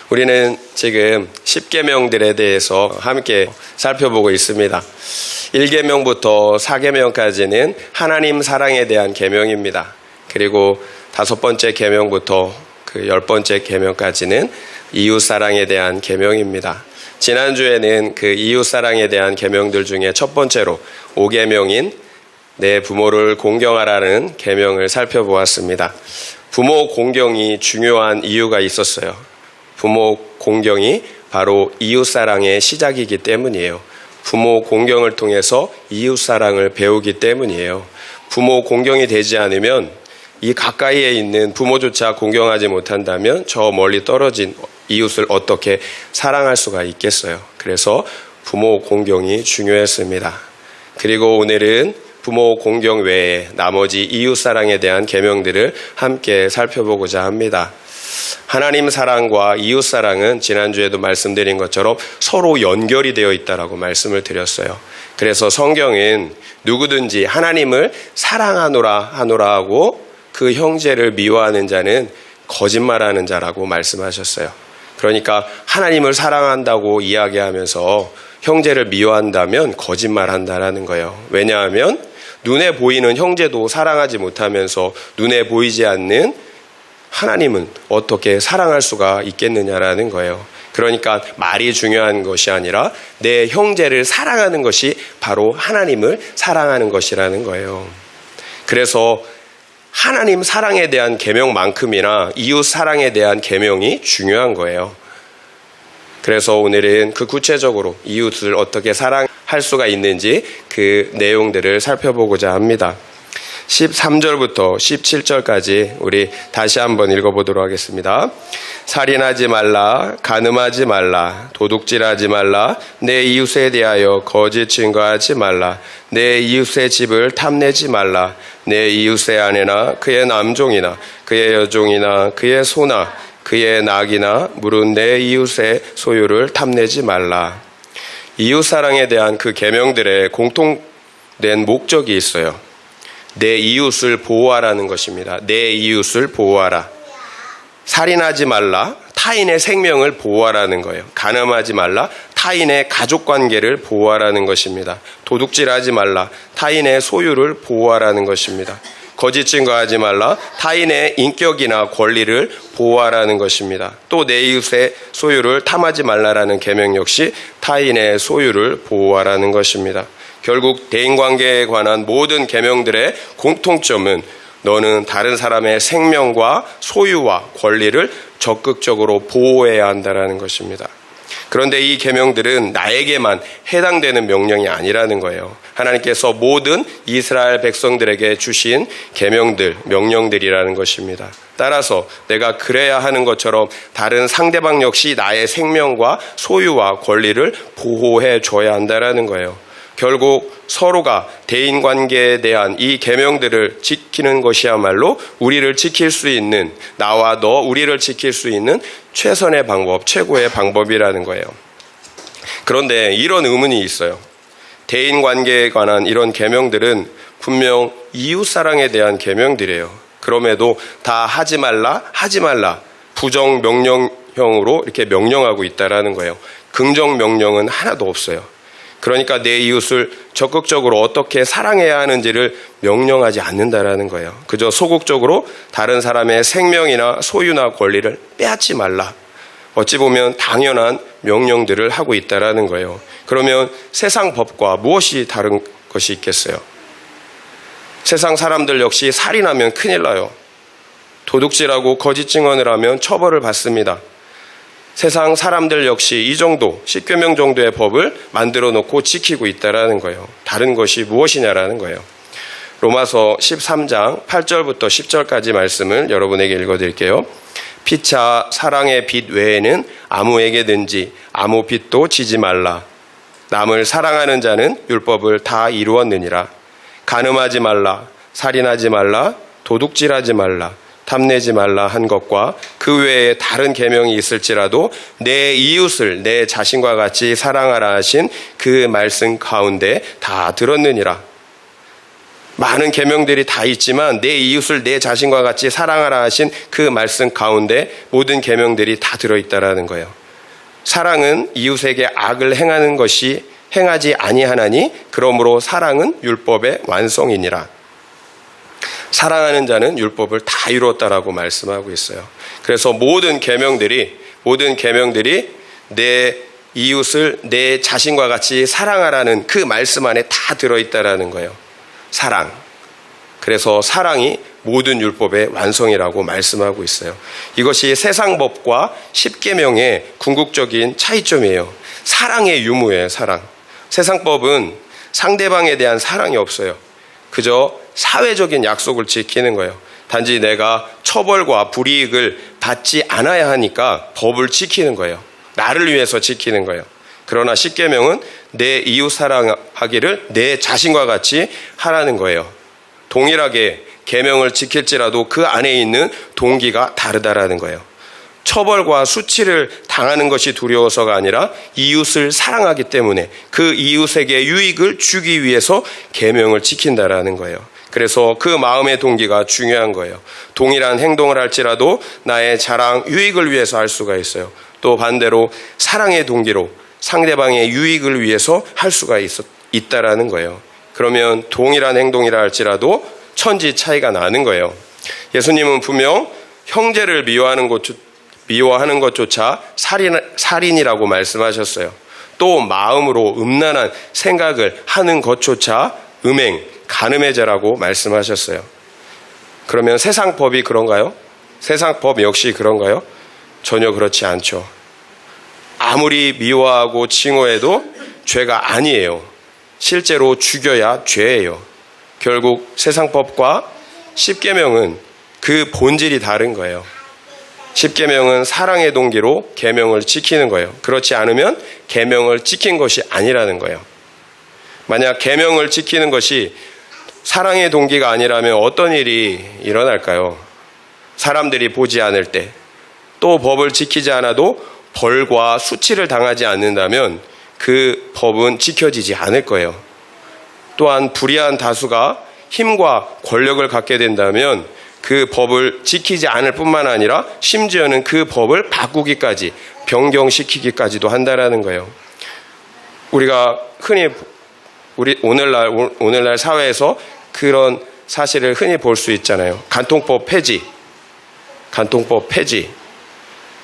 우리는 지금 10계명들에 대해서 함께 살펴보고 있습니다. 1계명부터 4계명까지는 하나님 사랑에 대한 계명입니다. 그리고 5번째 계명부터 그 10번째 계명까지는 이웃 사랑에 대한 계명입니다. 지난주에는 그 이웃 사랑에 대한 계명들 중에 첫 번째로 5계명인 내 부모를 공경하라는 계명을 살펴보았습니다. 부모 공경이 중요한 이유가 있었어요. 부모 공경이 바로 이웃 사랑의 시작이기 때문이에요. 부모 공경을 통해서 이웃 사랑을 배우기 때문이에요. 부모 공경이 되지 않으면 이 가까이에 있는 부모조차 공경하지 못한다면 저 멀리 떨어진 이웃을 어떻게 사랑할 수가 있겠어요. 그래서 부모 공경이 중요했습니다. 그리고 오늘은 부모 공경 외에 나머지 이웃 사랑에 대한 계명들을 함께 살펴보고자 합니다. 하나님 사랑과 이웃 사랑은 지난주에도 말씀드린 것처럼 서로 연결이 되어 있다라고 말씀을 드렸어요. 그래서 성경은 누구든지 하나님을 사랑하노라 하고 그 형제를 미워하는 자는 거짓말하는 자라고 말씀하셨어요. 그러니까 하나님을 사랑한다고 이야기하면서 형제를 미워한다면 거짓말한다라는 거예요. 왜냐하면 눈에 보이는 형제도 사랑하지 못하면서 눈에 보이지 않는 하나님은 어떻게 사랑할 수가 있겠느냐라는 거예요. 그러니까 말이 중요한 것이 아니라 내 형제를 사랑하는 것이 바로 하나님을 사랑하는 것이라는 거예요. 그래서 하나님 사랑에 대한 계명만큼이나 이웃 사랑에 대한 계명이 중요한 거예요. 그래서 오늘은 그 구체적으로 이웃을 어떻게 사랑할 수가 있는지 그 내용들을 살펴보고자 합니다. 13절부터 17절까지 우리 다시 한번 읽어보도록 하겠습니다. 살인하지 말라, 간음하지 말라, 도둑질하지 말라, 내 이웃에 대하여 거짓 증거하지 말라, 내 이웃의 집을 탐내지 말라, 내 이웃의 아내나 그의 남종이나 그의 여종이나 그의 소나 그의 낙이나 물은 내 이웃의 소유를 탐내지 말라. 이웃 사랑에 대한 그 계명들의 공통된 목적이 있어요. 내 이웃을 보호하라는 것입니다. 내 이웃을 보호하라. 살인하지 말라. 타인의 생명을 보호하라는 거예요. 간음하지 말라. 타인의 가족관계를 보호하라는 것입니다. 도둑질하지 말라. 타인의 소유를 보호하라는 것입니다. 거짓 증거하지 말라. 타인의 인격이나 권리를 보호하라는 것입니다. 또 내 이웃의 소유를 탐하지 말라라는 계명 역시 타인의 소유를 보호하라는 것입니다. 결국 대인관계에 관한 모든 계명들의 공통점은 너는 다른 사람의 생명과 소유와 권리를 적극적으로 보호해야 한다는 것입니다. 그런데 이 계명들은 나에게만 해당되는 명령이 아니라는 거예요. 하나님께서 모든 이스라엘 백성들에게 주신 계명들, 명령들이라는 것입니다. 따라서 내가 그래야 하는 것처럼 다른 상대방 역시 나의 생명과 소유와 권리를 보호해 줘야 한다는 거예요. 결국 서로가 대인관계에 대한 이 계명들을 지키는 것이야말로 우리를 지킬 수 있는, 나와 너 우리를 지킬 수 있는 최선의 방법, 최고의 방법이라는 거예요. 그런데 이런 의문이 있어요. 대인관계에 관한 이런 계명들은 분명 이웃사랑에 대한 계명들이에요. 그럼에도 다 하지 말라 부정 명령형으로 이렇게 명령하고 있다라는 거예요. 긍정 명령은 하나도 없어요. 그러니까 내 이웃을 적극적으로 어떻게 사랑해야 하는지를 명령하지 않는다라는 거예요. 그저 소극적으로 다른 사람의 생명이나 소유나 권리를 빼앗지 말라. 어찌 보면 당연한 명령들을 하고 있다라는 거예요. 그러면 세상 법과 무엇이 다른 것이 있겠어요? 세상 사람들 역시 살인하면 큰일 나요. 도둑질하고 거짓 증언을 하면 처벌을 받습니다. 세상 사람들 역시 이 정도, 10계명 정도의 법을 만들어 놓고 지키고 있다라는 거예요. 다른 것이 무엇이냐라는 거예요. 로마서 13장 8절부터 10절까지 말씀을 여러분에게 읽어드릴게요. 피차 사랑의 빚 외에는 아무에게든지 아무 빚도 지지 말라. 남을 사랑하는 자는 율법을 다 이루었느니라. 간음하지 말라, 살인하지 말라, 도둑질하지 말라, 탐내지 말라 한 것과 그 외에 다른 계명이 있을지라도 내 이웃을 내 자신과 같이 사랑하라 하신 그 말씀 가운데 다 들었느니라. 많은 계명들이 다 있지만 내 이웃을 내 자신과 같이 사랑하라 하신 그 말씀 가운데 모든 계명들이 다 들어있다라는 거예요. 사랑은 이웃에게 악을 행하지 아니하나니 그러므로 사랑은 율법의 완성이니라. 사랑하는 자는 율법을 다 이루었다라고 말씀하고 있어요. 그래서 모든 계명들이 내 이웃을 내 자신과 같이 사랑하라는 그 말씀 안에 다 들어있다라는 거예요. 사랑. 그래서 사랑이 모든 율법의 완성이라고 말씀하고 있어요. 이것이 세상 법과 십계명의 궁극적인 차이점이에요. 사랑의 유무예요. 사랑. 세상 법은 상대방에 대한 사랑이 없어요. 그저 사회적인 약속을 지키는 거예요. 단지 내가 처벌과 불이익을 받지 않아야 하니까 법을 지키는 거예요. 나를 위해서 지키는 거예요. 그러나 십계명은 내 이웃 사랑하기를 내 자신과 같이 하라는 거예요. 동일하게 계명을 지킬지라도 그 안에 있는 동기가 다르다라는 거예요. 처벌과 수치를 당하는 것이 두려워서가 아니라 이웃을 사랑하기 때문에 그 이웃에게 유익을 주기 위해서 계명을 지킨다라는 거예요. 그래서 그 마음의 동기가 중요한 거예요. 동일한 행동을 할지라도 나의 자랑, 유익을 위해서 할 수가 있어요. 또 반대로 사랑의 동기로 상대방의 유익을 위해서 할 수가 있다라는 거예요. 그러면 동일한 행동이라 할지라도 천지 차이가 나는 거예요. 예수님은 분명 형제를 미워하는 것조차 살인이라고 말씀하셨어요. 또 마음으로 음란한 생각을 하는 것조차 간음의 죄라고 말씀하셨어요. 그러면 세상 법이 그런가요? 세상 법 역시 그런가요? 전혀 그렇지 않죠. 아무리 미워하고 징호해도 죄가 아니에요. 실제로 죽여야 죄예요. 결국 세상 법과 십계명은 그 본질이 다른 거예요. 십계명은 사랑의 동기로 계명을 지키는 거예요. 그렇지 않으면 계명을 지킨 것이 아니라는 거예요. 만약 계명을 지키는 것이 사랑의 동기가 아니라면 어떤 일이 일어날까요? 사람들이 보지 않을 때, 또 법을 지키지 않아도 벌과 수치를 당하지 않는다면 그 법은 지켜지지 않을 거예요. 또한 불의한 다수가 힘과 권력을 갖게 된다면 그 법을 지키지 않을 뿐만 아니라 심지어는 그 법을 바꾸기까지, 변경시키기까지도 한다라는 거예요. 우리가 흔히 오늘날 사회에서 그런 사실을 흔히 볼 수 있잖아요. 간통법 폐지,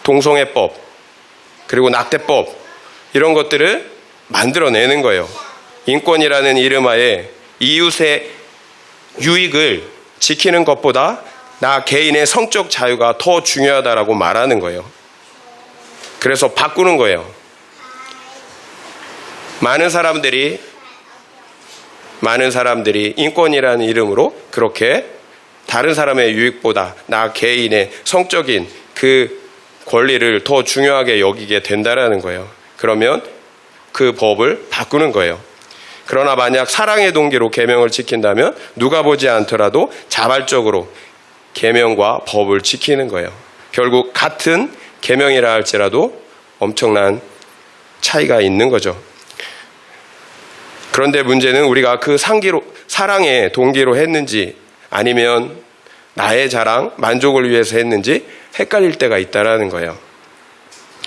동성애법, 그리고 낙태법, 이런 것들을 만들어내는 거예요. 인권이라는 이름하에 이웃의 유익을 지키는 것보다 나 개인의 성적 자유가 더 중요하다라고 말하는 거예요. 그래서 바꾸는 거예요. 많은 사람들이 인권이라는 이름으로 그렇게 다른 사람의 유익보다 나 개인의 성적인 그 권리를 더 중요하게 여기게 된다라는 거예요. 그러면 그 법을 바꾸는 거예요. 그러나 만약 사랑의 동기로 계명을 지킨다면 누가 보지 않더라도 자발적으로 계명과 법을 지키는 거예요. 결국 같은 계명이라 할지라도 엄청난 차이가 있는 거죠. 그런데 문제는 우리가 그 사랑의 동기로 했는지 아니면 나의 자랑, 만족을 위해서 했는지 헷갈릴 때가 있다라는 거예요.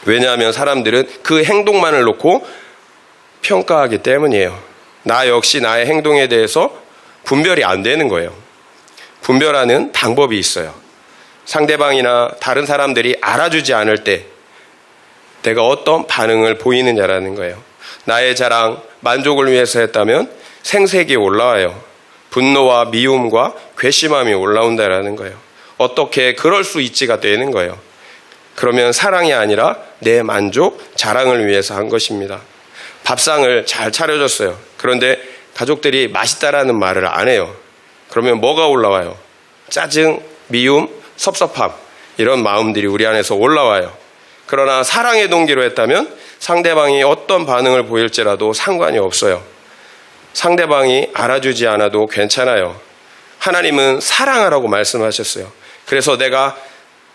왜냐하면 사람들은 그 행동만을 놓고 평가하기 때문이에요. 나 역시 나의 행동에 대해서 분별이 안 되는 거예요. 분별하는 방법이 있어요. 상대방이나 다른 사람들이 알아주지 않을 때 내가 어떤 반응을 보이느냐라는 거예요. 나의 자랑, 만족을 위해서 했다면 생색이 올라와요. 분노와 미움과 괘씸함이 올라온다라는 거예요. 어떻게 그럴 수 있지가 되는 거예요. 그러면 사랑이 아니라 내 만족, 자랑을 위해서 한 것입니다. 밥상을 잘 차려줬어요. 그런데 가족들이 맛있다라는 말을 안 해요. 그러면 뭐가 올라와요? 짜증, 미움, 섭섭함, 이런 마음들이 우리 안에서 올라와요. 그러나 사랑의 동기로 했다면 상대방이 어떤 반응을 보일지라도 상관이 없어요. 상대방이 알아주지 않아도 괜찮아요. 하나님은 사랑하라고 말씀하셨어요. 그래서 내가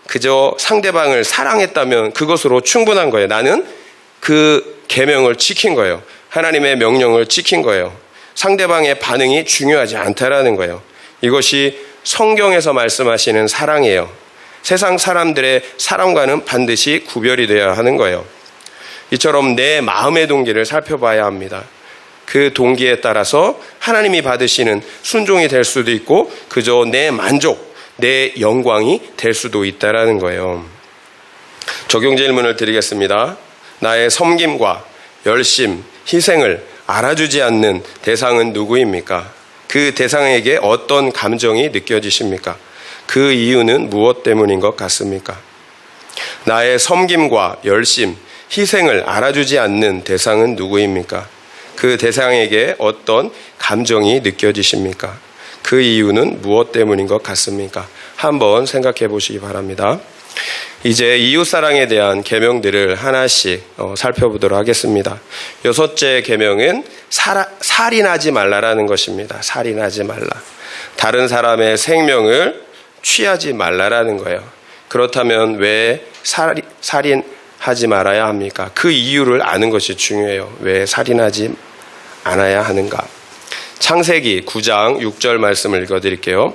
그저 상대방을 사랑했다면 그것으로 충분한 거예요. 나는 그 계명을 지킨 거예요. 하나님의 명령을 지킨 거예요. 상대방의 반응이 중요하지 않다라는 거예요. 이것이 성경에서 말씀하시는 사랑이에요. 세상 사람들의 사랑과는 반드시 구별이 되어야 하는 거예요. 이처럼 내 마음의 동기를 살펴봐야 합니다. 그 동기에 따라서 하나님이 받으시는 순종이 될 수도 있고 그저 내 만족, 내 영광이 될 수도 있다라는 거예요. 적용 질문을 드리겠습니다. 나의 섬김과 열심, 희생을 알아주지 않는 대상은 누구입니까? 그 대상에게 어떤 감정이 느껴지십니까? 그 이유는 무엇 때문인 것 같습니까? 나의 섬김과 열심, 희생을 알아주지 않는 대상은 누구입니까? 그 대상에게 어떤 감정이 느껴지십니까? 그 이유는 무엇 때문인 것 같습니까? 한번 생각해 보시기 바랍니다. 이제 이웃사랑에 대한 계명들을 하나씩 살펴보도록 하겠습니다. 6째 계명은 살인하지 말라라는 것입니다. 살인하지 말라. 다른 사람의 생명을 취하지 말라라는 거예요. 그렇다면 왜 살인하지 말아야 합니까? 그 이유를 아는 것이 중요해요. 왜 살인하지 않아야 하는가? 창세기 9장 6절 말씀을 읽어드릴게요.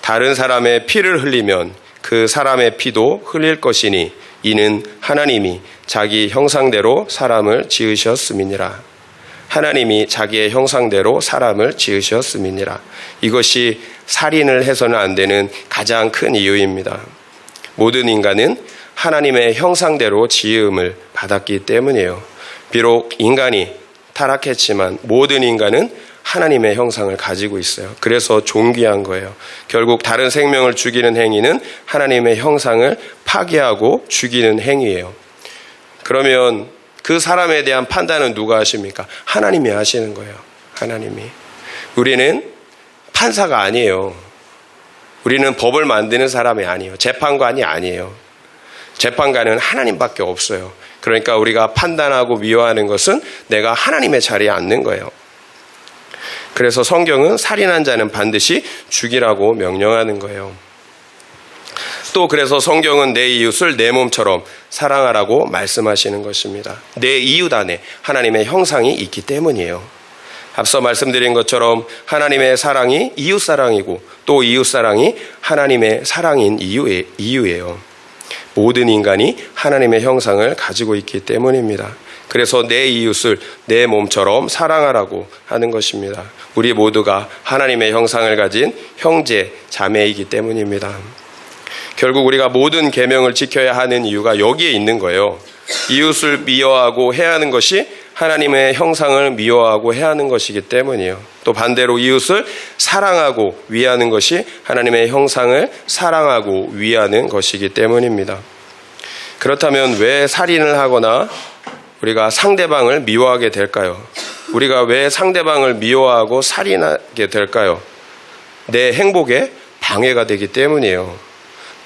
다른 사람의 피를 흘리면 그 사람의 피도 흘릴 것이니 이는 하나님이 자기 형상대로 사람을 지으셨음이니라. 하나님이 자기의 형상대로 사람을 지으셨음이니라. 이것이 살인을 해서는 안 되는 가장 큰 이유입니다. 모든 인간은 하나님의 형상대로 지음을 받았기 때문이에요. 비록 인간이 타락했지만 모든 인간은 하나님의 형상을 가지고 있어요. 그래서 존귀한 거예요. 결국 다른 생명을 죽이는 행위는 하나님의 형상을 파괴하고 죽이는 행위예요. 그러면 그 사람에 대한 판단은 누가 하십니까? 하나님이 하시는 거예요. 하나님이. 우리는 판사가 아니에요. 우리는 법을 만드는 사람이 아니에요. 재판관이 아니에요. 재판관은 하나님밖에 없어요. 그러니까 우리가 판단하고 미워하는 것은 내가 하나님의 자리에 앉는 거예요. 그래서 성경은 살인한 자는 반드시 죽이라고 명령하는 거예요. 또 그래서 성경은 내 이웃을 내 몸처럼 사랑하라고 말씀하시는 것입니다. 내 이웃 안에 하나님의 형상이 있기 때문이에요. 앞서 말씀드린 것처럼 하나님의 사랑이 이웃 사랑이고 또 이웃 사랑이 하나님의 사랑인 이유예요. 모든 인간이 하나님의 형상을 가지고 있기 때문입니다. 그래서 내 이웃을 내 몸처럼 사랑하라고 하는 것입니다. 우리 모두가 하나님의 형상을 가진 형제, 자매이기 때문입니다. 결국 우리가 모든 계명을 지켜야 하는 이유가 여기에 있는 거예요. 이웃을 미워하고 해야 하는 것이 하나님의 형상을 미워하고 해야 하는 것이기 때문이에요. 또 반대로 이웃을 사랑하고 위하는 것이 하나님의 형상을 사랑하고 위하는 것이기 때문입니다. 그렇다면 왜 살인을 하거나 우리가 상대방을 미워하게 될까요? 우리가 왜 상대방을 미워하고 살인하게 될까요? 내 행복에 방해가 되기 때문이에요.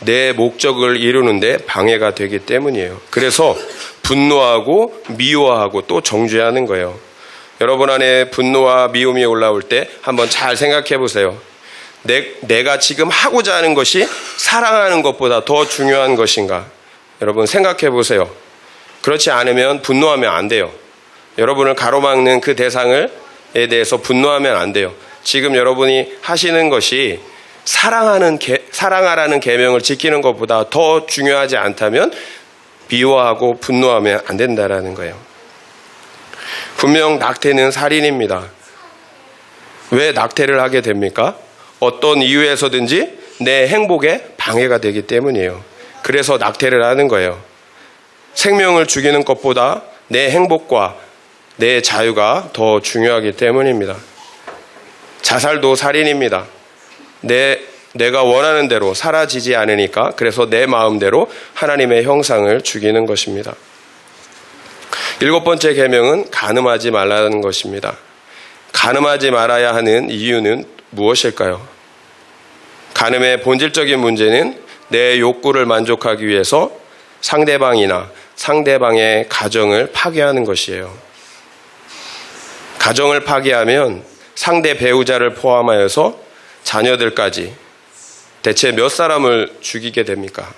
내 목적을 이루는데 방해가 되기 때문이에요. 그래서 분노하고 미워하고 또 정죄하는 거예요. 여러분 안에 분노와 미움이 올라올 때 한번 잘 생각해 보세요. 내가 지금 하고자 하는 것이 사랑하는 것보다 더 중요한 것인가? 여러분 생각해 보세요. 그렇지 않으면 분노하면 안 돼요. 여러분을 가로막는 그 대상에 대해서 분노하면 안 돼요. 지금 여러분이 하시는 것이 사랑하라는 계명을 지키는 것보다 더 중요하지 않다면 미워하고 분노하면 안 된다라는 거예요. 분명 낙태는 살인입니다. 왜 낙태를 하게 됩니까? 어떤 이유에서든지 내 행복에 방해가 되기 때문이에요. 그래서 낙태를 하는 거예요. 생명을 죽이는 것보다 내 행복과 내 자유가 더 중요하기 때문입니다. 자살도 살인입니다. 내가 원하는 대로 사라지지 않으니까 그래서 내 마음대로 하나님의 형상을 죽이는 것입니다. 7번째 계명은 간음하지 말라는 것입니다. 간음하지 말아야 하는 이유는 무엇일까요? 간음의 본질적인 문제는 내 욕구를 만족하기 위해서 상대방이나 상대방의 가정을 파괴하는 것이에요. 가정을 파괴하면 상대 배우자를 포함하여서 자녀들까지 대체 몇 사람을 죽이게 됩니까?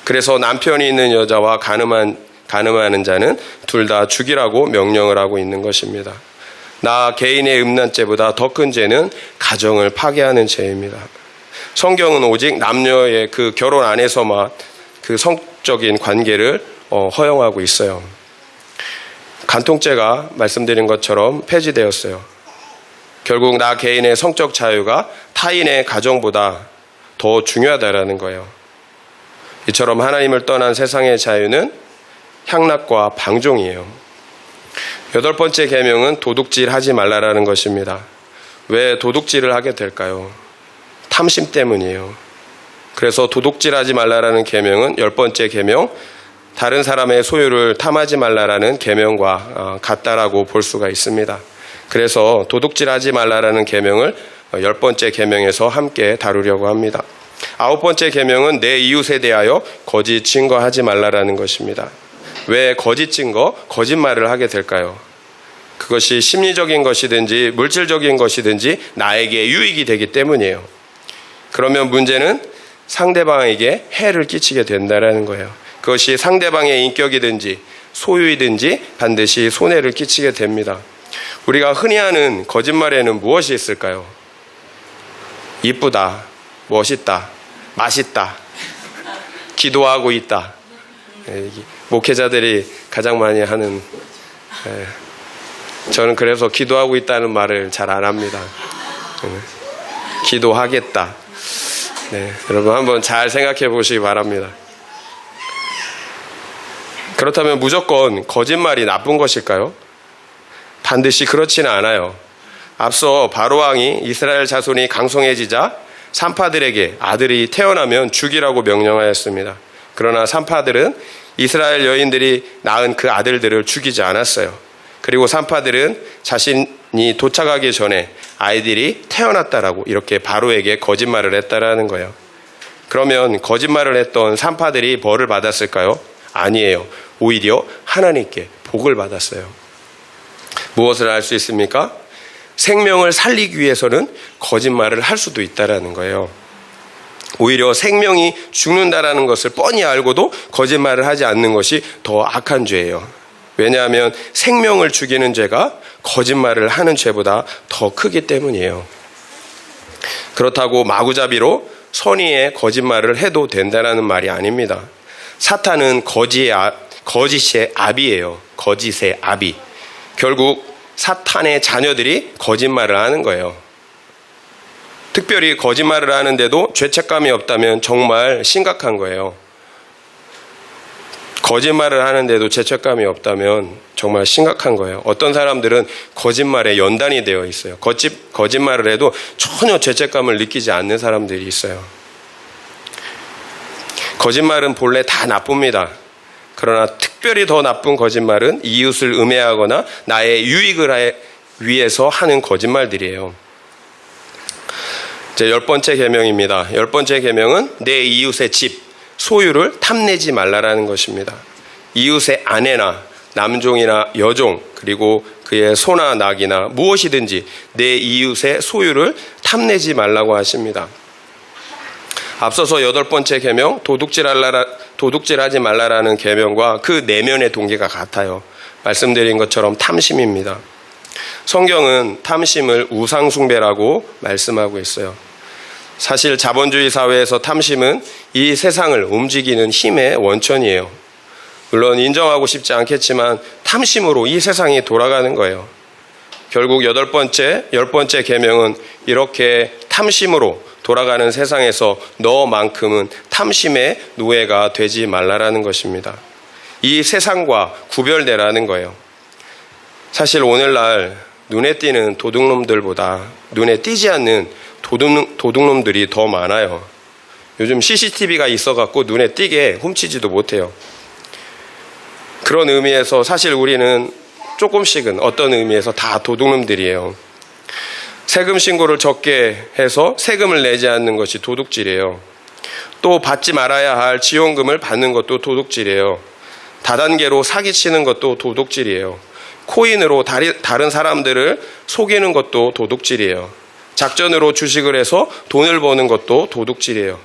그래서 남편이 있는 여자와 간음하는 자는 둘 다 죽이라고 명령을 하고 있는 것입니다. 나 개인의 음란죄보다 더 큰 죄는 가정을 파괴하는 죄입니다. 성경은 오직 남녀의 그 결혼 안에서만 그 성적인 관계를 허용하고 있어요. 간통죄가 말씀드린 것처럼 폐지되었어요. 결국 나 개인의 성적 자유가 타인의 가정보다 더 중요하다라는 거예요. 이처럼 하나님을 떠난 세상의 자유는 향락과 방종이에요. 8번째 계명은 도둑질 하지 말라라는 것입니다. 왜 도둑질을 하게 될까요? 탐심 때문이에요. 그래서 도둑질하지 말라라는 계명은 10번째 계명, 다른 사람의 소유를 탐하지 말라라는 계명과 같다라고 볼 수가 있습니다. 그래서 도둑질하지 말라라는 계명을 10번째 계명에서 함께 다루려고 합니다. 9번째 계명은 내 이웃에 대하여 거짓 증거하지 말라라는 것입니다. 왜 거짓 증거, 거짓말을 하게 될까요? 그것이 심리적인 것이든지 물질적인 것이든지 나에게 유익이 되기 때문이에요. 그러면 문제는 상대방에게 해를 끼치게 된다는 거예요. 그것이 상대방의 인격이든지 소유이든지 반드시 손해를 끼치게 됩니다. 우리가 흔히 하는 거짓말에는 무엇이 있을까요? 이쁘다, 멋있다, 맛있다, 기도하고 있다. 목회자들이 가장 많이 하는, 저는 그래서 기도하고 있다는 말을 잘 안 합니다. 기도하겠다. 네, 여러분 한번 잘 생각해 보시기 바랍니다. 그렇다면 무조건 거짓말이 나쁜 것일까요? 반드시 그렇지는 않아요. 앞서 바로왕이 이스라엘 자손이 강성해지자 산파들에게 아들이 태어나면 죽이라고 명령하였습니다. 그러나 산파들은 이스라엘 여인들이 낳은 그 아들들을 죽이지 않았어요. 그리고 산파들은 자신이 도착하기 전에 아이들이 태어났다라고 이렇게 바로에게 거짓말을 했다라는 거예요. 그러면 거짓말을 했던 산파들이 벌을 받았을까요? 아니에요. 오히려 하나님께 복을 받았어요. 무엇을 알 수 있습니까? 생명을 살리기 위해서는 거짓말을 할 수도 있다라는 거예요. 오히려 생명이 죽는다라는 것을 뻔히 알고도 거짓말을 하지 않는 것이 더 악한 죄예요. 왜냐하면 생명을 죽이는 죄가 거짓말을 하는 죄보다 더 크기 때문이에요. 그렇다고 마구잡이로 선의의 거짓말을 해도 된다는 말이 아닙니다. 사탄은 거짓의 아비예요. 거짓의 아비. 결국 사탄의 자녀들이 거짓말을 하는 거예요. 특별히 거짓말을 하는데도 죄책감이 없다면 정말 심각한 거예요. 거짓말을 하는데도 죄책감이 없다면 정말 심각한 거예요. 어떤 사람들은 거짓말에 연단이 되어 있어요. 거짓말을 해도 전혀 죄책감을 느끼지 않는 사람들이 있어요. 거짓말은 본래 다 나쁩니다. 그러나 특별히 더 나쁜 거짓말은 이웃을 음해하거나 나의 유익을 위해서 하는 거짓말들이에요. 제 10번째 계명입니다. 10번째 계명은 내 이웃의 집, 소유를 탐내지 말라라는 것입니다. 이웃의 아내나 남종이나 여종, 그리고 그의 소나 낙이나 무엇이든지 내 이웃의 소유를 탐내지 말라고 하십니다. 앞서서 8번째 계명, 도둑질하지 말라라는 계명과 그 내면의 동기가 같아요. 말씀드린 것처럼 탐심입니다. 성경은 탐심을 우상숭배라고 말씀하고 있어요. 사실 자본주의 사회에서 탐심은 이 세상을 움직이는 힘의 원천이에요. 물론 인정하고 싶지 않겠지만 탐심으로 이 세상이 돌아가는 거예요. 결국 10번째 계명은 이렇게 탐심으로 돌아가는 세상에서 너만큼은 탐심의 노예가 되지 말라라는 것입니다. 이 세상과 구별되라는 거예요. 사실 오늘날 눈에 띄는 도둑놈들보다 눈에 띄지 않는 도둑놈들이 더 많아요. 요즘 CCTV가 있어갖고 눈에 띄게 훔치지도 못해요. 그런 의미에서 사실 우리는 조금씩은 어떤 의미에서 다 도둑놈들이에요. 세금 신고를 적게 해서 세금을 내지 않는 것이 도둑질이에요. 또 받지 말아야 할 지원금을 받는 것도 도둑질이에요. 다단계로 사기치는 것도 도둑질이에요. 코인으로 다른 사람들을 속이는 것도 도둑질이에요. 작전으로 주식을 해서 돈을 버는 것도 도둑질이에요.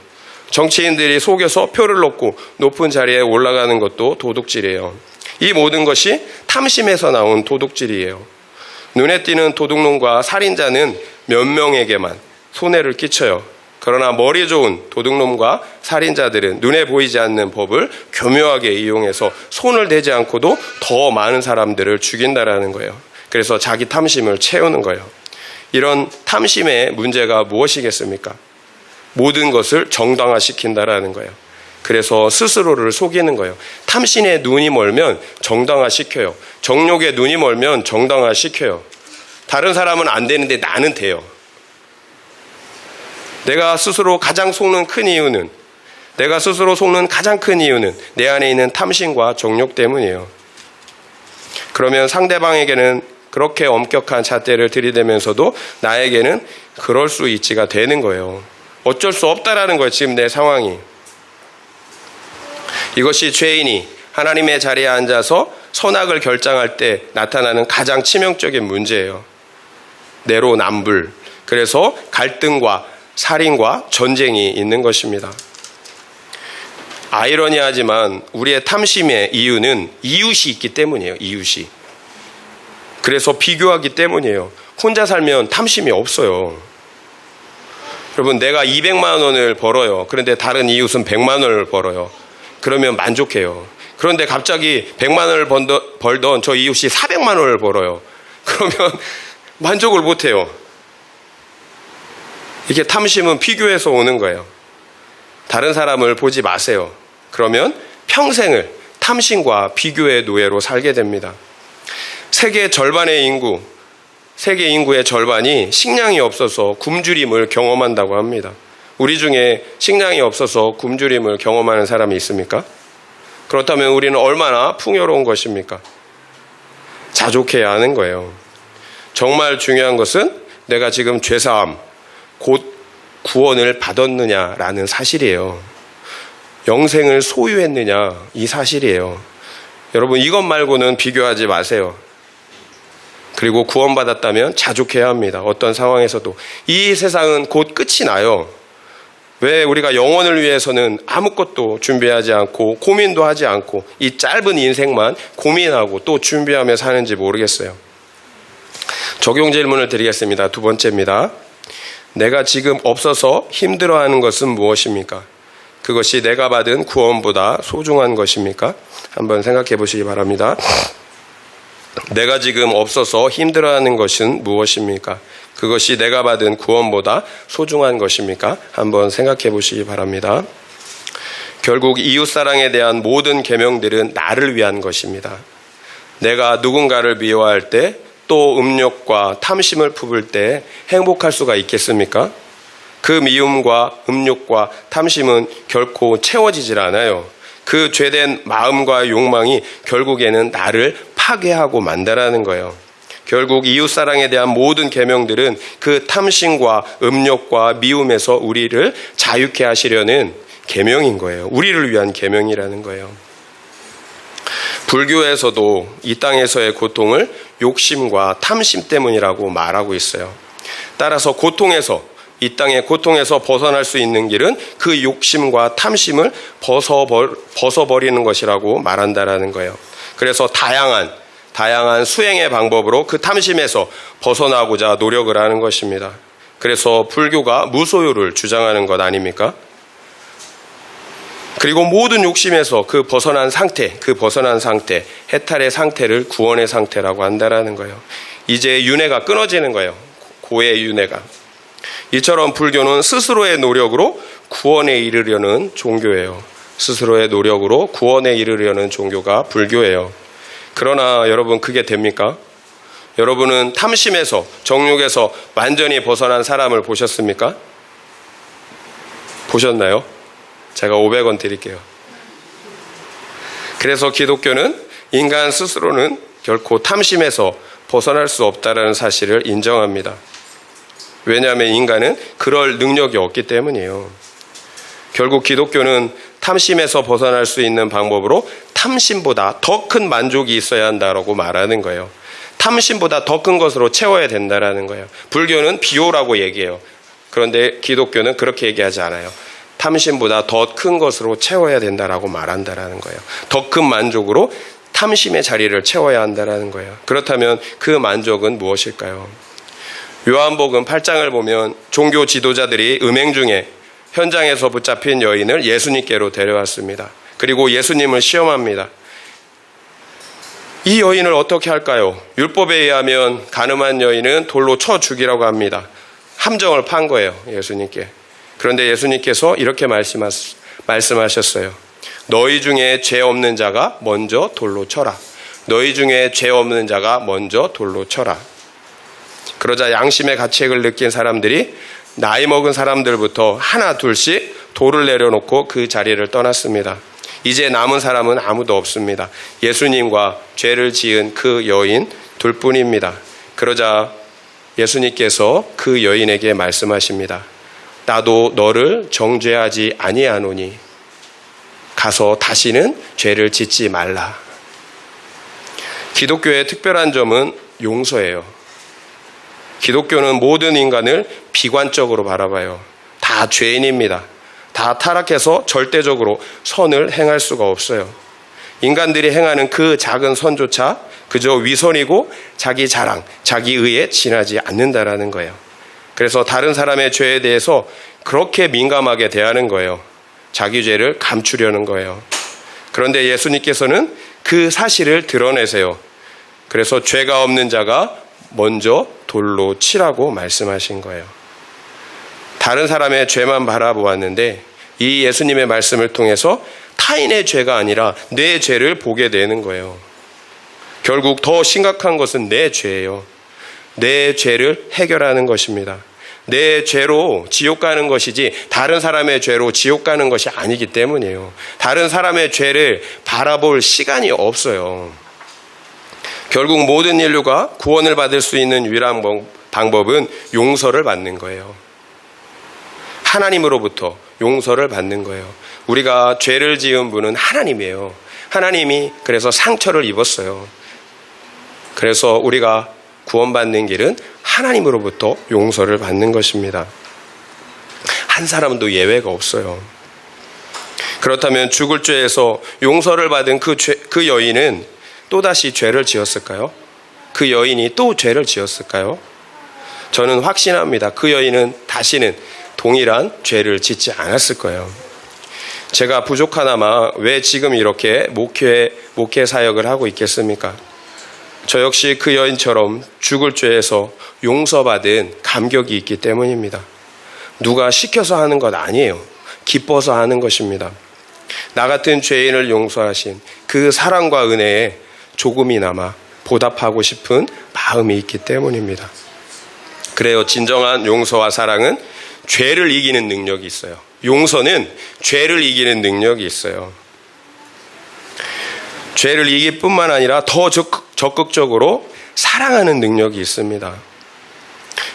정치인들이 속여서 표를 넣고 높은 자리에 올라가는 것도 도둑질이에요. 이 모든 것이 탐심에서 나온 도둑질이에요. 눈에 띄는 도둑놈과 살인자는 몇 명에게만 손해를 끼쳐요. 그러나 머리 좋은 도둑놈과 살인자들은 눈에 보이지 않는 법을 교묘하게 이용해서 손을 대지 않고도 더 많은 사람들을 죽인다라는 거예요. 그래서 자기 탐심을 채우는 거예요. 이런 탐심의 문제가 무엇이겠습니까? 모든 것을 정당화시킨다라는 거예요. 그래서 스스로를 속이는 거예요. 탐심에 눈이 멀면 정당화시켜요. 정욕에 눈이 멀면 정당화시켜요. 다른 사람은 안 되는데 나는 돼요. 내가 스스로 가장 속는 큰 이유는, 내가 스스로 속는 가장 큰 이유는 내 안에 있는 탐심과 정욕 때문이에요. 그러면 상대방에게는 그렇게 엄격한 잣대를 들이대면서도 나에게는 그럴 수 있지가 되는 거예요. 어쩔 수 없다라는 거예요. 지금 내 상황이. 이것이 죄인이 하나님의 자리에 앉아서 선악을 결정할 때 나타나는 가장 치명적인 문제예요. 내로남불. 그래서 갈등과 살인과 전쟁이 있는 것입니다. 아이러니하지만 우리의 탐심의 이유는 이웃이 있기 때문이에요. 이웃이. 그래서 비교하기 때문이에요. 혼자 살면 탐심이 없어요. 여러분, 내가 200만 원을 벌어요. 그런데 다른 이웃은 100만 원을 벌어요. 그러면 만족해요. 그런데 갑자기 100만 원을 벌던 저 이웃이 400만 원을 벌어요. 그러면 만족을 못해요. 이게 탐심은 비교해서 오는 거예요. 다른 사람을 보지 마세요. 그러면 평생을 탐심과 비교의 노예로 살게 됩니다. 세계 인구의 절반이 식량이 없어서 굶주림을 경험한다고 합니다. 우리 중에 식량이 없어서 굶주림을 경험하는 사람이 있습니까? 그렇다면 우리는 얼마나 풍요로운 것입니까? 자족해야 하는 거예요. 정말 중요한 것은 내가 지금 죄사함, 곧 구원을 받았느냐라는 사실이에요. 영생을 소유했느냐, 이 사실이에요. 여러분, 이것 말고는 비교하지 마세요. 그리고 구원받았다면 자족해야 합니다. 어떤 상황에서도. 이 세상은 곧 끝이 나요. 왜 우리가 영원을 위해서는 아무것도 준비하지 않고 고민도 하지 않고 이 짧은 인생만 고민하고 또 준비하며 사는지 모르겠어요. 적용 질문을 드리겠습니다. 두 번째입니다. 내가 지금 없어서 힘들어하는 것은 무엇입니까? 그것이 내가 받은 구원보다 소중한 것입니까? 한번 생각해 보시기 바랍니다. 내가 지금 없어서 힘들어하는 것은 무엇입니까? 그것이 내가 받은 구원보다 소중한 것입니까? 한번 생각해 보시기 바랍니다. 결국 이웃사랑에 대한 모든 계명들은 나를 위한 것입니다. 내가 누군가를 미워할 때, 또 음욕과 탐심을 품을 때 행복할 수가 있겠습니까? 그 미움과 음욕과 탐심은 결코 채워지질 않아요. 그 죄된 마음과 욕망이 결국에는 나를 파괴하고 만다라는 거예요. 결국 이웃사랑에 대한 모든 계명들은 그 탐심과 음욕과 미움에서 우리를 자유케 하시려는 계명인 거예요. 우리를 위한 계명이라는 거예요. 불교에서도 이 땅에서의 고통을 욕심과 탐심 때문이라고 말하고 있어요. 따라서 이 땅의 고통에서 벗어날 수 있는 길은 그 욕심과 탐심을 벗어버리는 것이라고 말한다라는 거예요. 그래서 다양한 수행의 방법으로 그 탐심에서 벗어나고자 노력을 하는 것입니다. 그래서 불교가 무소유를 주장하는 것 아닙니까? 그리고 모든 욕심에서 그 벗어난 상태, 해탈의 상태를 구원의 상태라고 한다라는 거예요. 이제 윤회가 끊어지는 거예요. 고의 윤회가. 이처럼 불교는 스스로의 노력으로 구원에 이르려는 종교예요. 스스로의 노력으로 구원에 이르려는 종교가 불교예요. 그러나 여러분, 그게 됩니까? 여러분은 탐심에서, 정욕에서 완전히 벗어난 사람을 보셨습니까? 보셨나요? 제가 500원 드릴게요. 그래서 기독교는 인간 스스로는 결코 탐심에서 벗어날 수 없다는 사실을 인정합니다. 왜냐하면 인간은 그럴 능력이 없기 때문이에요. 결국 기독교는 탐심에서 벗어날 수 있는 방법으로 탐심보다 더 큰 만족이 있어야 한다라고 말하는 거예요. 탐심보다 더 큰 것으로 채워야 된다라는 거예요. 불교는 비호라고 얘기해요. 그런데 기독교는 그렇게 얘기하지 않아요. 탐심보다 더 큰 것으로 채워야 된다라고 말한다라는 거예요. 더 큰 만족으로 탐심의 자리를 채워야 한다는 거예요. 그렇다면 그 만족은 무엇일까요? 요한복음 8장을 보면 종교 지도자들이 음행 중에 현장에서 붙잡힌 여인을 예수님께로 데려왔습니다. 그리고 예수님을 시험합니다. 이 여인을 어떻게 할까요? 율법에 의하면 가늠한 여인은 돌로 쳐 죽이라고 합니다. 함정을 판 거예요, 예수님께. 그런데 예수님께서 이렇게 말씀하셨어요. 너희 중에 죄 없는 자가 먼저 돌로 쳐라. 너희 중에 죄 없는 자가 먼저 돌로 쳐라. 그러자 양심의 가책을 느낀 사람들이 나이 먹은 사람들부터 하나 둘씩 돌을 내려놓고 그 자리를 떠났습니다. 이제 남은 사람은 아무도 없습니다. 예수님과 죄를 지은 그 여인 둘뿐입니다. 그러자 예수님께서 그 여인에게 말씀하십니다. 나도 너를 정죄하지 아니하노니 가서 다시는 죄를 짓지 말라. 기독교의 특별한 점은 용서예요. 기독교는 모든 인간을 비관적으로 바라봐요. 다 죄인입니다. 다 타락해서 절대적으로 선을 행할 수가 없어요. 인간들이 행하는 그 작은 선조차 그저 위선이고 자기 자랑, 자기 의에 지나지 않는다라는 거예요. 그래서 다른 사람의 죄에 대해서 그렇게 민감하게 대하는 거예요. 자기 죄를 감추려는 거예요. 그런데 예수님께서는 그 사실을 드러내세요. 그래서 죄가 없는 자가 먼저 돌로 치라고 말씀하신 거예요. 다른 사람의 죄만 바라보았는데 이 예수님의 말씀을 통해서 타인의 죄가 아니라 내 죄를 보게 되는 거예요. 결국 더 심각한 것은 내 죄예요. 내 죄를 해결하는 것입니다. 내 죄로 지옥 가는 것이지 다른 사람의 죄로 지옥 가는 것이 아니기 때문이에요. 다른 사람의 죄를 바라볼 시간이 없어요. 결국 모든 인류가 구원을 받을 수 있는 유일한 방법은 용서를 받는 거예요. 하나님으로부터 용서를 받는 거예요. 우리가 죄를 지은 분은 하나님이에요. 하나님이 그래서 상처를 입었어요. 그래서 우리가 구원받는 길은 하나님으로부터 용서를 받는 것입니다. 한 사람도 예외가 없어요. 그렇다면 죽을 죄에서 용서를 받은 그 여인은 또다시 죄를 지었을까요? 그 여인이 또 죄를 지었을까요? 저는 확신합니다. 그 여인은 다시는 동일한 죄를 짓지 않았을 거예요. 제가 부족하나마 왜 지금 이렇게 목회 사역을 하고 있겠습니까? 저 역시 그 여인처럼 죽을 죄에서 용서받은 감격이 있기 때문입니다. 누가 시켜서 하는 것 아니에요. 기뻐서 하는 것입니다. 나 같은 죄인을 용서하신 그 사랑과 은혜에 조금이나마 보답하고 싶은 마음이 있기 때문입니다. 그래요. 진정한 용서와 사랑은 죄를 이기는 능력이 있어요. 용서는 죄를 이기는 능력이 있어요. 죄를 이길 뿐만 아니라 더 적극적으로 사랑하는 능력이 있습니다.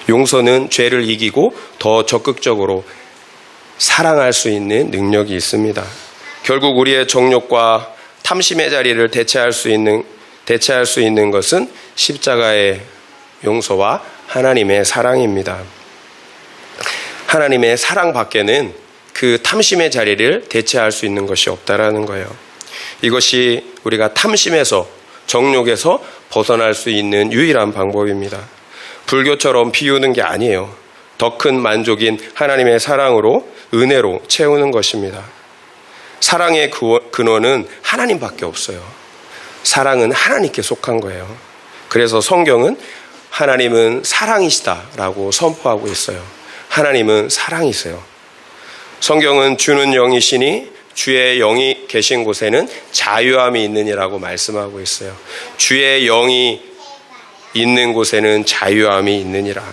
용서는 죄를 이기고 더 적극적으로 사랑할 수 있는 능력이 있습니다. 결국 우리의 정욕과 탐심의 자리를 대체할 수 있는 것은 십자가의 용서와 하나님의 사랑입니다. 하나님의 사랑 밖에는 그 탐심의 자리를 대체할 수 있는 것이 없다라는 거예요. 이것이 우리가 탐심에서 정욕에서 벗어날 수 있는 유일한 방법입니다. 불교처럼 비우는 게 아니에요. 더 큰 만족인 하나님의 사랑으로 은혜로 채우는 것입니다. 사랑의 근원은 하나님밖에 없어요. 사랑은 하나님께 속한 거예요. 그래서 성경은 하나님은 사랑이시다라고 선포하고 있어요. 하나님은 사랑이세요. 성경은 주는 영이시니 주의 영이 계신 곳에는 자유함이 있느니라고 말씀하고 있어요. 주의 영이 있는 곳에는 자유함이 있느니라.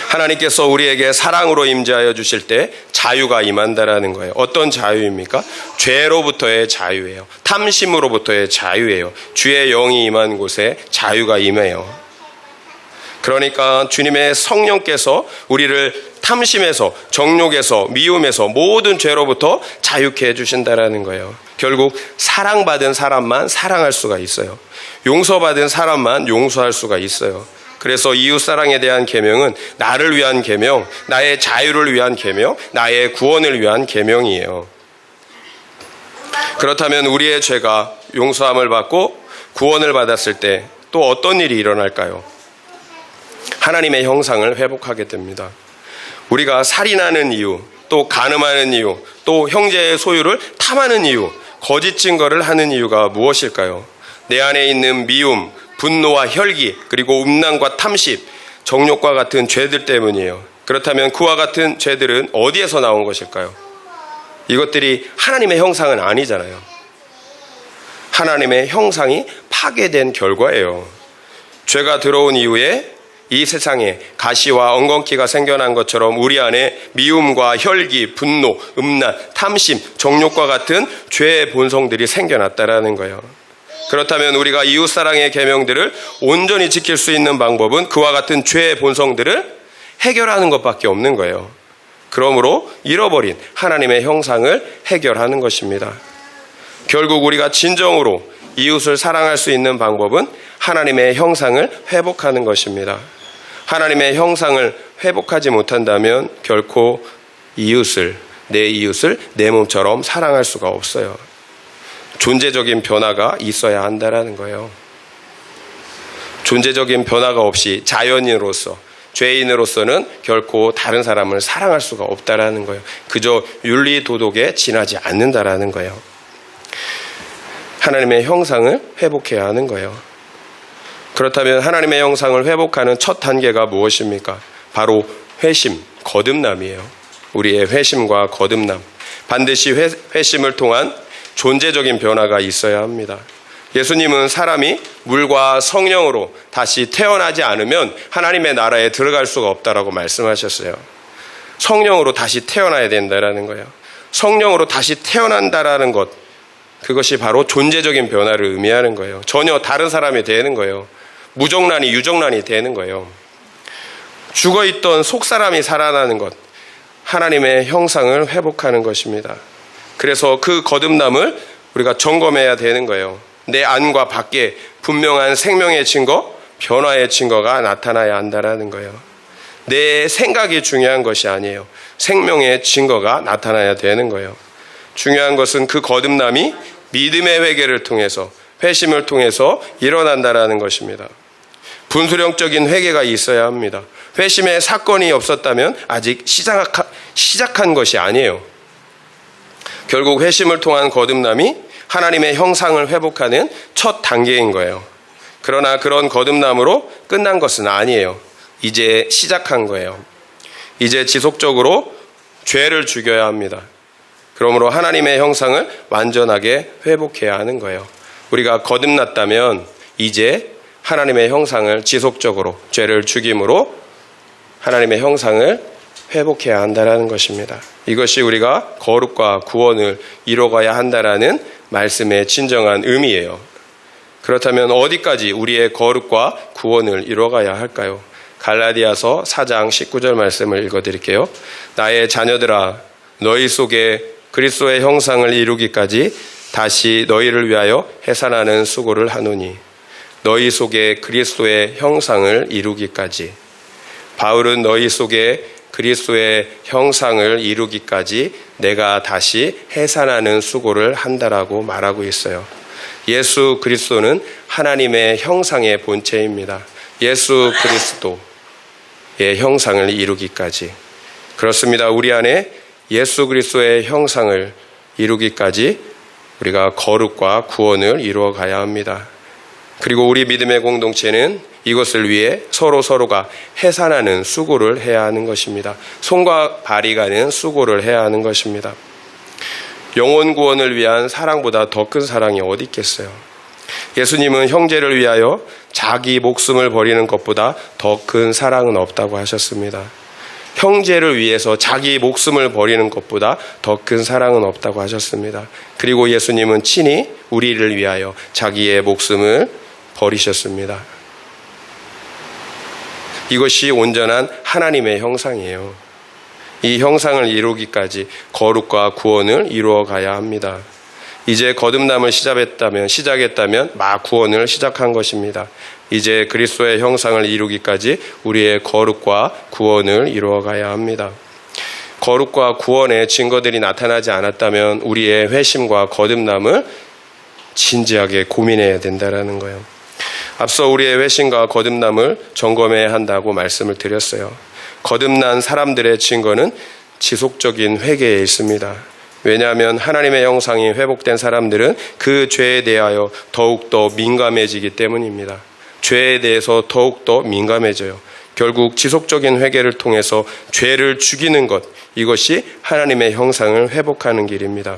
하나님께서 우리에게 사랑으로 임재하여 주실 때 자유가 임한다라는 거예요. 어떤 자유입니까? 죄로부터의 자유예요. 탐심으로부터의 자유예요. 주의 영이 임한 곳에 자유가 임해요. 그러니까 주님의 성령께서 우리를 탐심에서, 정욕에서, 미움에서 모든 죄로부터 자유케 해주신다라는 거예요. 결국 사랑받은 사람만 사랑할 수가 있어요. 용서받은 사람만 용서할 수가 있어요. 그래서 이웃사랑에 대한 계명은 나를 위한 계명, 나의 자유를 위한 계명, 나의 구원을 위한 계명이에요. 그렇다면 우리의 죄가 용서함을 받고 구원을 받았을 때 또 어떤 일이 일어날까요? 하나님의 형상을 회복하게 됩니다. 우리가 살인하는 이유, 또 간음하는 이유, 또 형제의 소유를 탐하는 이유, 거짓 증거를 하는 이유가 무엇일까요? 내 안에 있는 미움, 분노와 혈기, 그리고 음란과 탐심, 정욕과 같은 죄들 때문이에요. 그렇다면 그와 같은 죄들은 어디에서 나온 것일까요? 이것들이 하나님의 형상은 아니잖아요. 하나님의 형상이 파괴된 결과예요. 죄가 들어온 이후에 이 세상에 가시와 엉겅퀴가 생겨난 것처럼 우리 안에 미움과 혈기, 분노, 음란, 탐심, 정욕과 같은 죄의 본성들이 생겨났다라는 거예요. 그렇다면 우리가 이웃사랑의 계명들을 온전히 지킬 수 있는 방법은 그와 같은 죄의 본성들을 해결하는 것밖에 없는 거예요. 그러므로 잃어버린 하나님의 형상을 해결하는 것입니다. 결국 우리가 진정으로 이웃을 사랑할 수 있는 방법은 하나님의 형상을 회복하는 것입니다. 하나님의 형상을 회복하지 못한다면 결코 내 이웃을 내 몸처럼 사랑할 수가 없어요. 존재적인 변화가 있어야 한다는 거예요. 존재적인 변화가 없이 자연인으로서, 죄인으로서는 결코 다른 사람을 사랑할 수가 없다는 거예요. 그저 윤리 도덕에 지나지 않는다라는 거예요. 하나님의 형상을 회복해야 하는 거예요. 그렇다면 하나님의 형상을 회복하는 첫 단계가 무엇입니까? 바로 회심, 거듭남이에요. 우리의 회심과 거듭남. 반드시 회심을 통한 존재적인 변화가 있어야 합니다. 예수님은 사람이 물과 성령으로 다시 태어나지 않으면 하나님의 나라에 들어갈 수가 없다라고 말씀하셨어요. 성령으로 다시 태어나야 된다라는 거예요. 성령으로 다시 태어난다라는 것, 그것이 바로 존재적인 변화를 의미하는 거예요. 전혀 다른 사람이 되는 거예요. 무정란이 유정란이 되는 거예요. 죽어있던 속사람이 살아나는 것, 하나님의 형상을 회복하는 것입니다. 그래서 그 거듭남을 우리가 점검해야 되는 거예요. 내 안과 밖에 분명한 생명의 증거, 변화의 증거가 나타나야 한다는 거예요. 내 생각이 중요한 것이 아니에요. 생명의 증거가 나타나야 되는 거예요. 중요한 것은 그 거듭남이 믿음의 회개를 통해서, 회심을 통해서 일어난다는 것입니다. 분수령적인 회개가 있어야 합니다. 회심의 사건이 없었다면 아직 시작한 것이 아니에요. 결국 회심을 통한 거듭남이 하나님의 형상을 회복하는 첫 단계인 거예요. 그러나 그런 거듭남으로 끝난 것은 아니에요. 이제 시작한 거예요. 이제 지속적으로 죄를 죽여야 합니다. 그러므로 하나님의 형상을 완전하게 회복해야 하는 거예요. 우리가 거듭났다면 이제 하나님의 형상을 지속적으로 죄를 죽임으로 하나님의 형상을 회복해야 한다는 것입니다. 이것이 우리가 거룩과 구원을 이뤄가야 한다는 말씀의 진정한 의미예요. 그렇다면 어디까지 우리의 거룩과 구원을 이뤄가야 할까요? 갈라디아서 4장 19절 말씀을 읽어드릴게요. 나의 자녀들아, 너희 속에 그리스도의 형상을 이루기까지 다시 너희를 위하여 해산하는 수고를 하노니, 너희 속에 그리스도의 형상을 이루기까지. 바울은 너희 속에 그리스도의 형상을 이루기까지 내가 다시 해산하는 수고를 한다라고 말하고 있어요. 예수 그리스도는 하나님의 형상의 본체입니다. 예수 그리스도의 형상을 이루기까지. 그렇습니다. 우리 안에 예수 그리스도의 형상을 이루기까지 우리가 거룩과 구원을 이루어 가야 합니다. 그리고 우리 믿음의 공동체는 이것을 위해 서로가 해산하는 수고를 해야 하는 것입니다. 손과 발이 가는 수고를 해야 하는 것입니다. 영혼 구원을 위한 사랑보다 더 큰 사랑이 어디 있겠어요? 예수님은 형제를 위하여 자기 목숨을 버리는 것보다 더 큰 사랑은 없다고 하셨습니다. 형제를 위해서 자기 목숨을 버리는 것보다 더 큰 사랑은 없다고 하셨습니다. 그리고 예수님은 친히 우리를 위하여 자기의 목숨을 버리셨습니다. 이것이 온전한 하나님의 형상이에요. 이 형상을 이루기까지 거룩과 구원을 이루어 가야 합니다. 이제 거듭남을 시작했다면 막 구원을 시작한 것입니다. 이제 그리스도의 형상을 이루기까지 우리의 거룩과 구원을 이루어 가야 합니다. 거룩과 구원의 증거들이 나타나지 않았다면 우리의 회심과 거듭남을 진지하게 고민해야 된다라는 거예요. 앞서 우리의 외식과 거듭남을 점검해야 한다고 말씀을 드렸어요. 거듭난 사람들의 증거는 지속적인 회개에 있습니다. 왜냐하면 하나님의 형상이 회복된 사람들은 그 죄에 대하여 더욱더 민감해지기 때문입니다. 죄에 대해서 더욱더 민감해져요. 결국 지속적인 회개를 통해서 죄를 죽이는 것, 이것이 하나님의 형상을 회복하는 길입니다.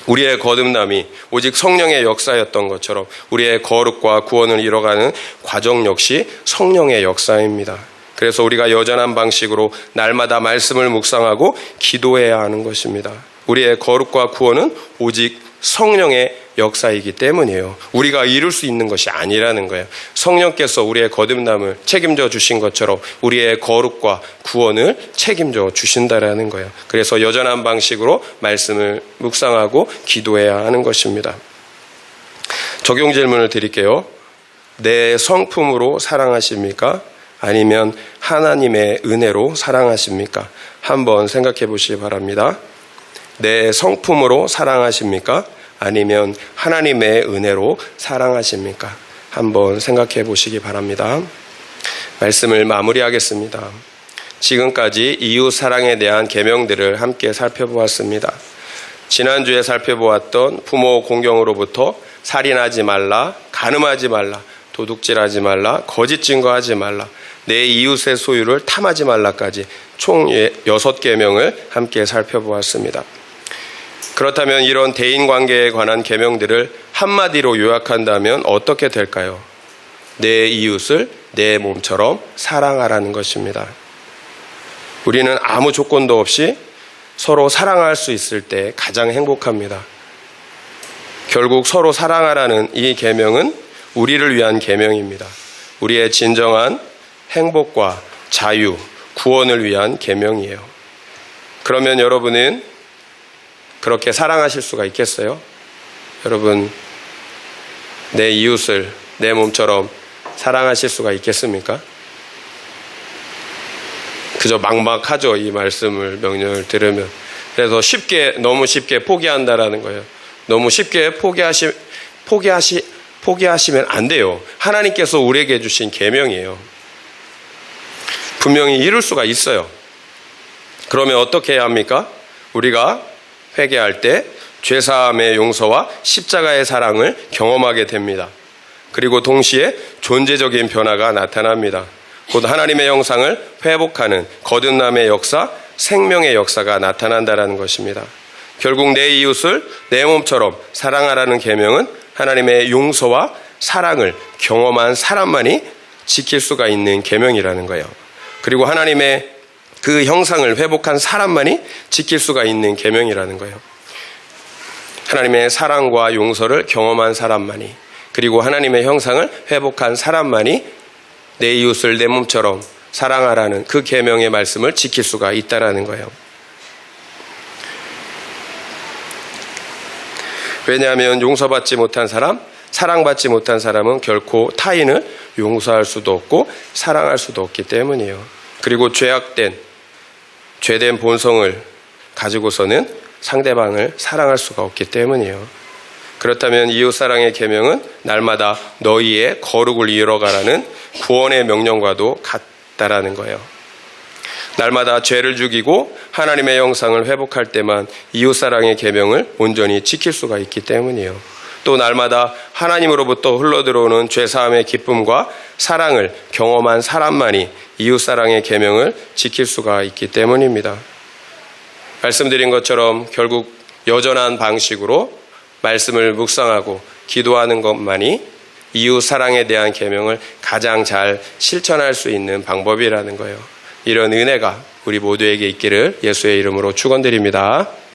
우리의 거듭남이 오직 성령의 역사였던 것처럼 우리의 거룩과 구원을 이뤄가는 과정 역시 성령의 역사입니다. 그래서 우리가 여전한 방식으로 날마다 말씀을 묵상하고 기도해야 하는 것입니다. 우리의 거룩과 구원은 오직 성령의 역사이기 때문이에요. 우리가 이룰 수 있는 것이 아니라는 거예요. 성령께서 우리의 거듭남을 책임져 주신 것처럼 우리의 거룩과 구원을 책임져 주신다라는 거예요. 그래서 여전한 방식으로 말씀을 묵상하고 기도해야 하는 것입니다. 적용 질문을 드릴게요. 내 성품으로 사랑하십니까? 아니면 하나님의 은혜로 사랑하십니까? 한번 생각해 보시기 바랍니다. 내 성품으로 사랑하십니까? 아니면 하나님의 은혜로 사랑하십니까? 한번 생각해 보시기 바랍니다. 말씀을 마무리하겠습니다. 지금까지 이웃 사랑에 대한 계명들을 함께 살펴보았습니다. 지난주에 살펴보았던 부모 공경으로부터 살인하지 말라, 간음하지 말라, 도둑질하지 말라, 거짓 증거하지 말라, 내 이웃의 소유를 탐하지 말라까지 총 6계명을 함께 살펴보았습니다. 그렇다면 이런 대인관계에 관한 계명들을 한마디로 요약한다면 어떻게 될까요? 내 이웃을 내 몸처럼 사랑하라는 것입니다. 우리는 아무 조건도 없이 서로 사랑할 수 있을 때 가장 행복합니다. 결국 서로 사랑하라는 이 계명은 우리를 위한 계명입니다. 우리의 진정한 행복과 자유, 구원을 위한 계명이에요. 그러면 여러분은 그렇게 사랑하실 수가 있겠어요? 여러분, 내 이웃을 내 몸처럼 사랑하실 수가 있겠습니까? 그저 막막하죠, 이 말씀을, 명령을 들으면. 그래서 너무 쉽게 포기한다라는 거예요. 너무 쉽게 포기하시면 안 돼요. 하나님께서 우리에게 주신 계명이에요. 분명히 이룰 수가 있어요. 그러면 어떻게 해야 합니까? 우리가 회개할 때 죄사함의 용서와 십자가의 사랑을 경험하게 됩니다. 그리고 동시에 존재적인 변화가 나타납니다. 곧 하나님의 형상을 회복하는 거듭남의 역사, 생명의 역사가 나타난다는 것입니다. 결국 내 이웃을 내 몸처럼 사랑하라는 계명은 하나님의 용서와 사랑을 경험한 사람만이 지킬 수가 있는 계명이라는 거예요. 그리고 하나님의 그 형상을 회복한 사람만이 지킬 수가 있는 계명이라는 거예요. 하나님의 사랑과 용서를 경험한 사람만이, 그리고 하나님의 형상을 회복한 사람만이 내 이웃을 내 몸처럼 사랑하라는 그 계명의 말씀을 지킬 수가 있다라는 거예요. 왜냐하면 용서받지 못한 사람, 사랑받지 못한 사람은 결코 타인을 용서할 수도 없고 사랑할 수도 없기 때문이에요. 그리고 죄된 본성을 가지고서는 상대방을 사랑할 수가 없기 때문이에요. 그렇다면 이웃사랑의 계명은 날마다 너희의 거룩을 이뤄가라는 구원의 명령과도 같다라는 거예요. 날마다 죄를 죽이고 하나님의 형상을 회복할 때만 이웃사랑의 계명을 온전히 지킬 수가 있기 때문이에요. 또 날마다 하나님으로부터 흘러들어오는 죄사함의 기쁨과 사랑을 경험한 사람만이 이웃사랑의 계명을 지킬 수가 있기 때문입니다. 말씀드린 것처럼 결국 여전한 방식으로 말씀을 묵상하고 기도하는 것만이 이웃사랑에 대한 계명을 가장 잘 실천할 수 있는 방법이라는 거예요. 이런 은혜가 우리 모두에게 있기를 예수의 이름으로 축원드립니다.